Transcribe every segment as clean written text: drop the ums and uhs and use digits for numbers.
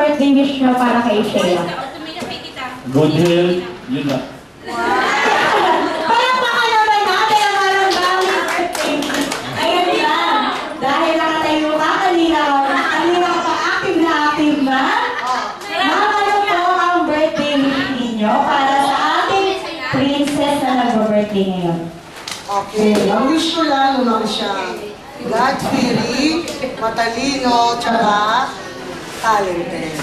birthday wish nyo para kay Shea? Good health, yun na. Parang baka naman natin ang maraming birthday. Ayan lang. Dahil nakatayo ka, kanina ka pa active na. Ano po ang birthday wish ninyo para sa ating princess na nag-birthday ngayon? Okay, ang wish ko lang, naman siya God-fearing, matalino, tsaka talented.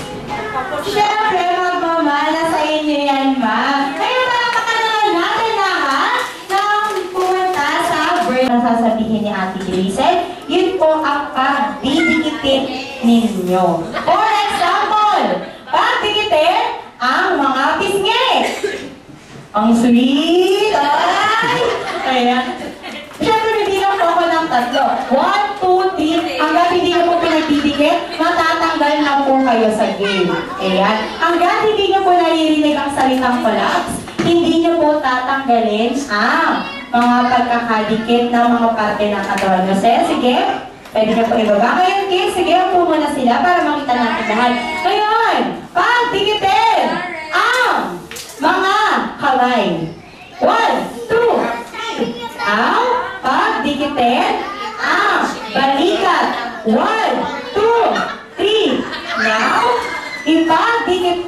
Siyempre, magmamana sa inyo yan, ma. Kaya palakpakan natin lahat nang pumunta sa birthday na sasabihin ni Ate Grisel. Yun po ang pagdidikitin ninyo. For example, pagdikitin ang mga pisngi. Ang sweet! Ay! Ayan. Siyempre, bibilang po ako ng 3. 1, 2, 3. Hanggang hindi nyo po pinagdidikit, matatanggal na po kayo sa game. Ayan. Hanggang hindi nyo po naririnig ang salitang collapse, hindi nyo po tatanggalin ang mga pagkakadikit ng mga parte ng katawan nyo. Sige, pwede nyo po ibaba. Ngayon, kids, sige, upo muna sila para makita natin lahat. Ngayon, pagdikitin ang mga kamay. 1, 2, 3. Ang pagdikitin ang balikat. 1, 2, 3. Now, ipagdikit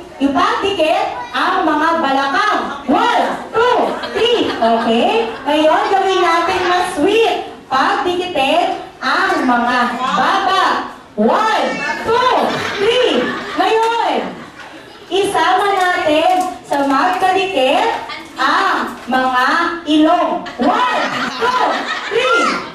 ang mga balakang. 1, 2, 3. Okay? Ngayon, gawin natin mas sweet. Pagdikitin ang mga baba. 1, 2, 3. Ngayon, isama natin sa magkadikit ang mga ilong. 1, 2, 3.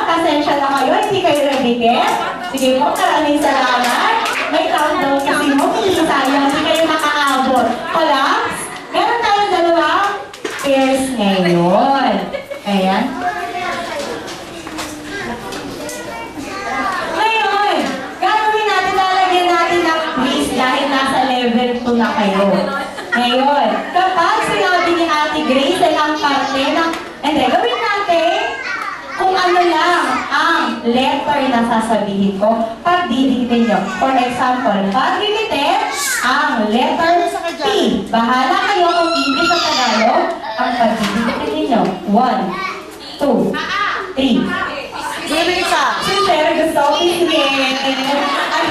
Pasensya na kayo, hindi kayo nagdikit. Sige po, maraming salamat. May countdown kasi mo, hindi sayang, hindi kayo nakaabot. Collapse. Meron tayong dalawang pairs ngayon. Ayan. Ngayon, gagawin natin, lalagyan natin ng quiz dahil nasa level 2 na kayo. Ngayon, kapag sinabi ni Ate Grace ay ang parte ng... Hindi, gawin natin kung ano lang ang letter na sasabihin ko, pagdidikitin nyo. For example, pagdikitin ang letter P. Bahala kayo kung English o Tagalog ang pagdidikitin ninyo. 1, 2, 3. Sino isa? Si Sir gusto ko sige. Ang